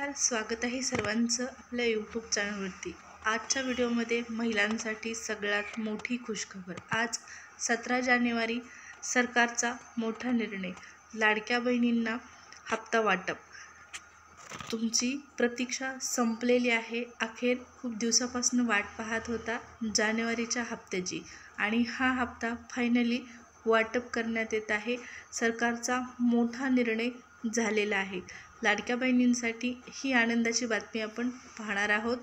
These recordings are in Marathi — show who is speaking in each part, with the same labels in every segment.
Speaker 1: नमस्कार, स्वागत आहे सर्वांचं आपल्या यूट्यूब चॅनलवरती। आजच्या व्हिडिओमध्ये महिलांसाठी सगळ्यात मोठी खुशखबर। आज 17 जानेवारी सरकारचा मोठा निर्णय, लाडक्या बहिणींना हप्ता वाटप। तुमची प्रतीक्षा संपलेली आहे। अखेर खूप दिवसापासून वाट पाहत होता जानेवारीच्या हप्त्याची आणि हा हप्ता फायनली वाटप करण्यात येत आहे। सरकारचा मोठा निर्णय झालेला आहे। लाडक्या बहिणींसाठी ही आनंदाची बातमी आपण पाहणार आहोत।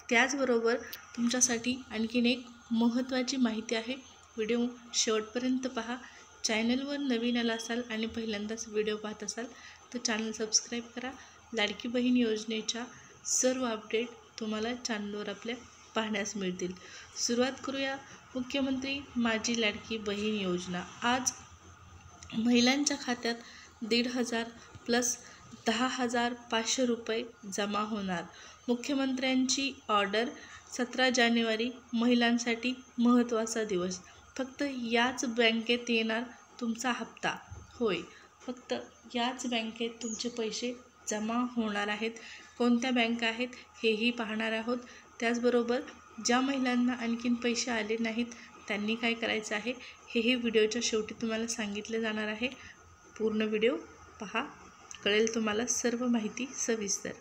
Speaker 1: त्याचबरोबर तुमच्यासाठी आणखीन एक महत्त्वाची माहिती आहे। व्हिडिओ शेवटपर्यंत पहा। चॅनलवर नवीन आला असाल आणि पहिल्यांदाच व्हिडिओ पाहत असाल तर चॅनल सबस्क्राईब करा। लाडकी बहीण योजनेच्या सर्व अपडेट तुम्हाला चॅनलवर आपल्या पाहण्यास मिळतील। सुरुवात करूया मुख्यमंत्री माझी लाडकी बहीण योजना। आज महिलांच्या खात्यात 1,500 प्लस 10,500 रुपये जमा होणार। मुख्यमंत्र्यांची ऑर्डर। 17 जानेवारी महिलांसाठी महत्त्वाचा दिवस। फक्त याच बँकेत येणार तुमचा हप्ता। होय, फक्त याच बँकेत तुमचे पैसे जमा होणार आहेत। कोणत्या बँका आहेत हेही पाहणार आहोत। त्याचबरोबर ज्या महिलांना आणखीन पैसे आले नाहीत त्यांनी काय करायचं आहे हेही व्हिडिओच्या शेवटी तुम्हाला सांगितले जाणार आहे। पूर्ण व्हिडिओ पहा, कळेल तुम्हाला सर्व माहिती सविस्तर।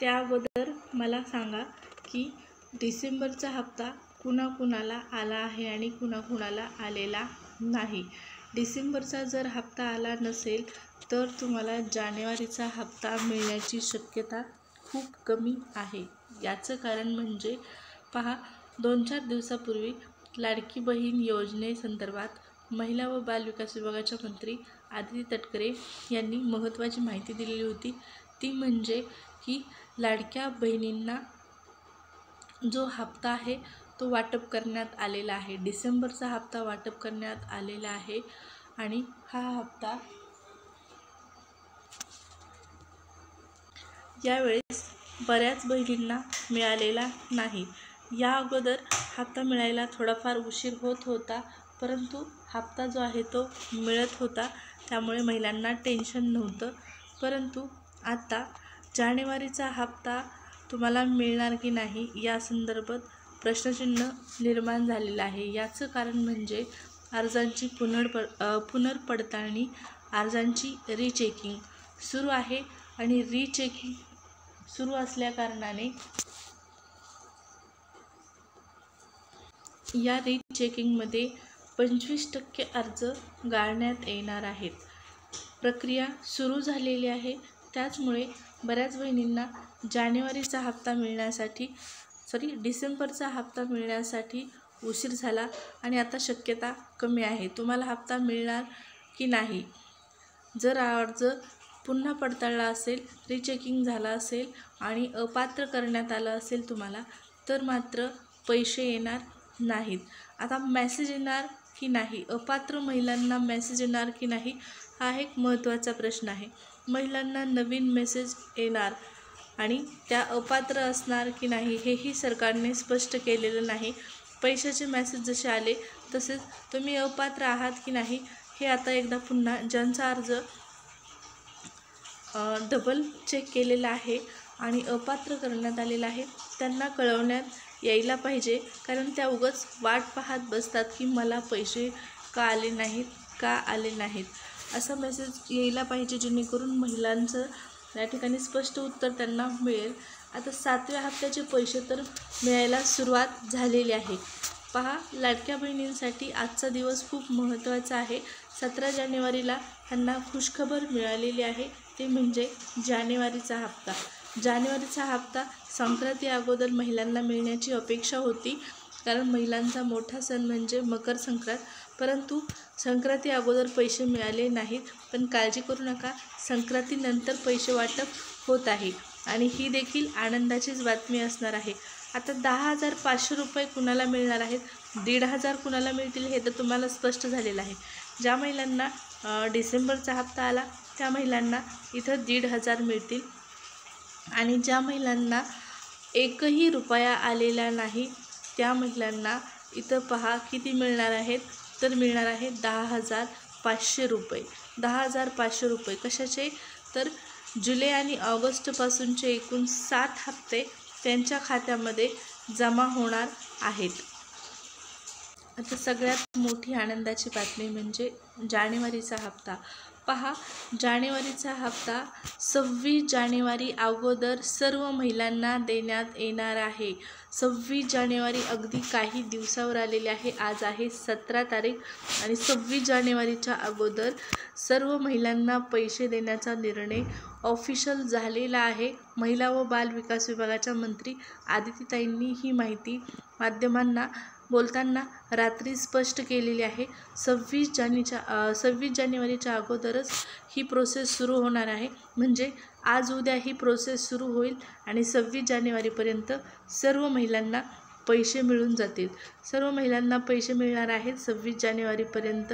Speaker 1: त्या अगोदर मला सांगा की डिसेंबरचा हप्ता कुणाकुणाला आला आहे आणि कुणाकुणाला आलेला नाही। डिसेंबरचा जर हप्ता आला नसेल तर तुम्हाला जानेवारीचा हप्ता मिळण्याची शक्यता खूप कमी आहे। याचं कारण म्हणजे पहा, 2-4 दिवसापूर्वी लाडकी बहीण योजनेसंदर्भात महिला व बालविकास विभागाच्या मंत्री आदिती तटकरे यांनी महत्त्वाची माहिती दिलेली होती। ती म्हणजे की लाडक्या बहिणींना जो हप्ता आहे तो वाटप करण्यात आलेला आहे। डिसेंबरचा हप्ता वाटप करण्यात आलेला आहे आणि हा हप्ता यावेळेस बऱ्याच बहिणींना मिळालेला नाही। या अगोदर हप्ता मिळायला थोडाफार उशीर होत होता, परंतु हप्ता जो आहे तो मिळत होता, त्यामुळे महिलांना टेन्शन नव्हतं। परंतु आता जानेवारीचा हप्ता तुम्हाला मिळणार की नाही या संदर्भात प्रश्नचिन्ह निर्माण झालेलं आहे। याचं कारण म्हणजे अर्जांची पुनर्पडताळणी, अर्जांची रीचेकिंग सुरू आहे आणि रीचेकिंग सुरू असल्याकारणाने या रीचेकिंगमध्ये 25% अर्ज गाळण्यात येणार आहेत। प्रक्रिया सुरू झालेली आहे। त्याचमुळे बऱ्याच बहिणींना डिसेंबरचा हप्ता मिळण्यासाठी उशीर झाला आणि आता शक्यता कमी आहे। तुम्हाला हप्ता मिळणार की नाही, जर अर्ज पुन्हा पडताळला असेल, रीचेकिंग झाला असेल आणि अपात्र करण्यात आलं असेल तुम्हाला, तर मात्र पैसे येणार नाहीत। आता मेसेज येणार की नाही, अपात्र महिलांना मेसेज येणार की नाही हा एक महत्त्वाचा प्रश्न आहे। महिलांना नवीन मेसेज येणार आणि त्या अपात्र असणार की नाही हेही सरकारने स्पष्ट केलेलं नाही। पैशाचे मेसेज जसे आले तसेच तुम्ही अपात्र आहात की नाही हे आता एकदा पुन्हा ज्यांचा अर्ज डबल चेक केलेला आहे आणि अपात्र करण्यात आलेला आहे त्यांना कळवण्यात यायला पाहिजे, कारण त्या उगाच वाट पाहत बसतात की मला पैसे का आले नाहीत असा मेसेज यायला पाहिजे, जेणेकरून महिलांचं या ठिकाणी स्पष्ट उत्तर त्यांना मिळेल। आता 7व्या हप्त्याचे पैसे तर मिळायला सुरुवात झालेली आहे। पहा, लाडक्या बहिणींसाठी आजचा दिवस खूप महत्त्वाचा आहे। 17 जानेवारीला त्यांना खुशखबर मिळालेली आहे, ते म्हणजे जानेवारीचा हप्ता। जानेवारीचा हप्ता संक्रांती अगोदर महिलांना मिळण्याची अपेक्षा होती, कारण महिलांचा मोठा सण म्हणजे मकर संक्रांत, परंतु संक्रांती अगोदर पैसे मिळाले नाहीत। पण काळजी करू नका, संक्रांतीनंतर पैसे वाटप होत आहे आणि ही देखील आनंदाचीच बातमी असणार आहे। आता 10,500 रुपये कुणाला मिळणार आहेत, 1,500 कुणाला मिळतील हे तर तुम्हाला स्पष्ट झालेलं आहे। ज्या महिलांना डिसेंबरचा हप्ता आला त्या महिलांना इथं 1,500 मिळतील आणि ज्या महिलांना एकही रुपया आलेला नाही त्या महिलांना इथं पहा किती मिळणार आहेत, तर मिळणार आहे 10,500 रुपये। 10,500 रुपये कशाचे, तर जुलै आणि ऑगस्टपासूनचे एकूण 7 हप्ते त्यांच्या खात्यामध्ये जमा होणार आहेत. आता सगळ्यात मोठी आनंदाची बातमी म्हणजे जानेवारीचा हप्ता. पहा, जानेवारीचा हप्ता 26 जानेवारी अगोदर सर्व महिलांना देण्यात येणार आहे. 26 जानेवारी अगदी काही दिवसावर आलेले आहे. आज आहे 17 तारीख आणि 26 जानेवारीच्या अगोदर सर्व महिलांना पैसे देण्याचा निर्णय ऑफिशियल झालेला आहे. महिला व बाल विकास विभागाच्या मंत्री आदितीताईंनी ही माहिती माध्यमांना बोलताना रात्री स्पष्ट केलेली आहे. 26 जानेवारीच्या अगोदरच ही प्रोसेस सुरू होणार आहे. म्हणजे आज उद्या ही प्रोसेस सुरू होईल आणि 26 जानेवारीपर्यंत सर्व महिलांना पैसे मिळून जातील. सर्व महिलांना पैसे मिळणार आहेत. 26 जानेवारीपर्यंत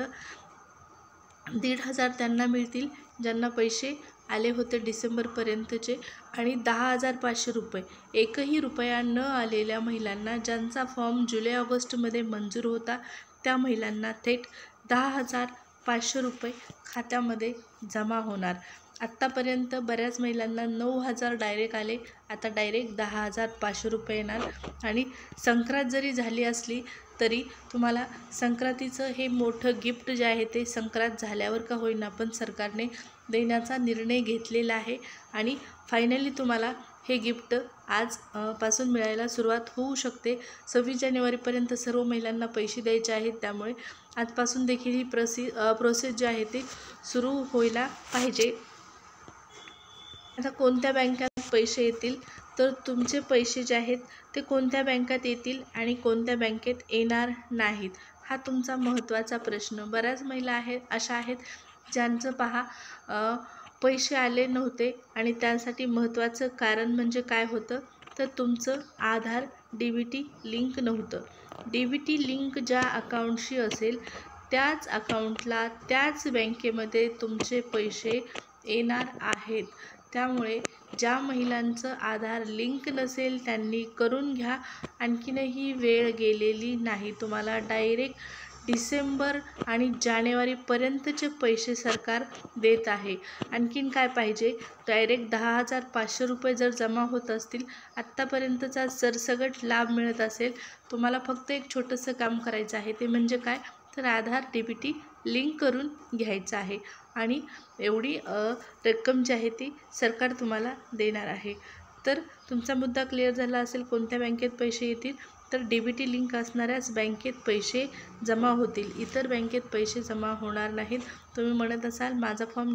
Speaker 1: 1,500 त्यांना मिळतील ज्यांना पैसे आले होते डिसेंबरपर्यंतचे आणि 10,500 रुपये एकही रुपया न आलेल्या महिलांना ज्यांचा फॉर्म जुलै ऑगस्टमध्ये मंजूर होता त्या महिलांना थेट 10,500 रुपये खात्यामध्ये जमा होणार. आत्तापर्यंत बऱ्याच महिलांना 9,000 डायरेक्ट आले. आता डायरेक्ट 10,500 रुपये येणार. आणि संक्रांत जरी झाली असली तरी तुम्हाला संक्रांतीचं हे मोठं गिफ्ट जे आहे ते संक्रांत झाल्यावर का होईना पण सरकारने देण्याचा निर्णय घेतलेला आहे आणि फायनली तुम्हाला हे गिफ्ट आज पासून मिळायला सुरुवात होऊ शकते. 26 जानेवारीपर्यंत सर्व महिलांना पैसे द्यायचे आहेत. त्यामुळे आजपासून देखील ही प्रोसेस जी आहे ते सुरू व्हायला पाहिजे. आता कोणत्या बँकात पैसे येतील तर तुमचे पैसे जे आहेत ते कोणत्या बँकात येतील आणि कोणत्या बँकेत येणार नाहीत हा तुमचा महत्त्वाचा प्रश्न. बऱ्याच महिला अशा आहेत ज्यांचं पहा पैसे आले नव्हते आणि त्यासाठी महत्त्वाचं कारण म्हणजे काय होतं तर तुमचं आधार DBT लिंक नव्हतं. DBT लिंक ज्या अकाउंटशी असेल त्याच अकाउंटला त्याच बँकेमध्ये तुमचे पैसे येणार आहेत. त्यामुळे ज्या महिलांचं आधार लिंक नसेल त्यांनी करून घ्या. आणखीनही वेळ गेलेली नाही. तुम्हाला डायरेक्ट डिसेंबर आणि जानेवारीपर्यंतचे पैसे सरकार देत आहे. आणखीन काय पाहिजे, डायरेक्ट 10,500 रुपये जर जमा होत असतील, आत्तापर्यंतचा सरसकट लाभ मिळत असेल, तुम्हाला फक्त एक छोटंसं काम करायचं आहे. ते म्हणजे काय तर आधार DBT लिंक करून घ्यायचं आहे आणि एवढी रक्कम जी आहे ती सरकार तुम्हाला देणार आहे. तर तुमचा मुद्दा क्लिअर झाला असेल. कोणत्या बँकेत पैसे येतील तर DBT लिंक असणाऱ्याच बँकेत पैसे जमा होतील. इतर बँकेत पैसे जमा होणार नाहीत. तुम्ही म्हणत असाल माझा फॉर्म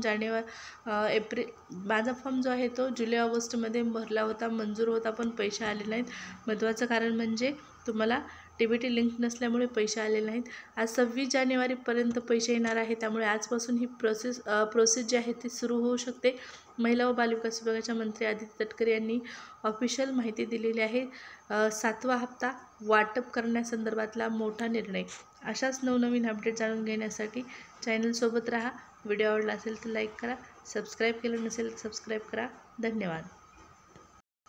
Speaker 1: माझा फॉर्म जो आहे तो जुलै ऑगस्टमध्ये भरला होता, मंजूर होता, पण पैसे आले नाहीत. महत्त्वाचं कारण म्हणजे तुम्हाला DBT लिंक नसल्यामुळे पैसे आले नाहीत. आज 26 जानेवारीपर्यंत पैसे येणार आहे. त्यामुळे आजपासून ही प्रोसेस जी आहे ती सुरू होऊ शकते. महिला व बालविकास विभागाच्या मंत्री आदिती तटकरे यांनी ऑफिशियल माहिती दिलेली आहे. 7वा हप्ता वाटप करण्यासंदर्भातला मोठा निर्णय. अशाच नवनवीन अपडेट जाणून घेण्यासाठी चॅनलसोबत राहा. व्हिडिओ आवडला असेल तर लाईक करा. सबस्क्राईब केलं नसेल तर सबस्क्राईब करा. धन्यवाद.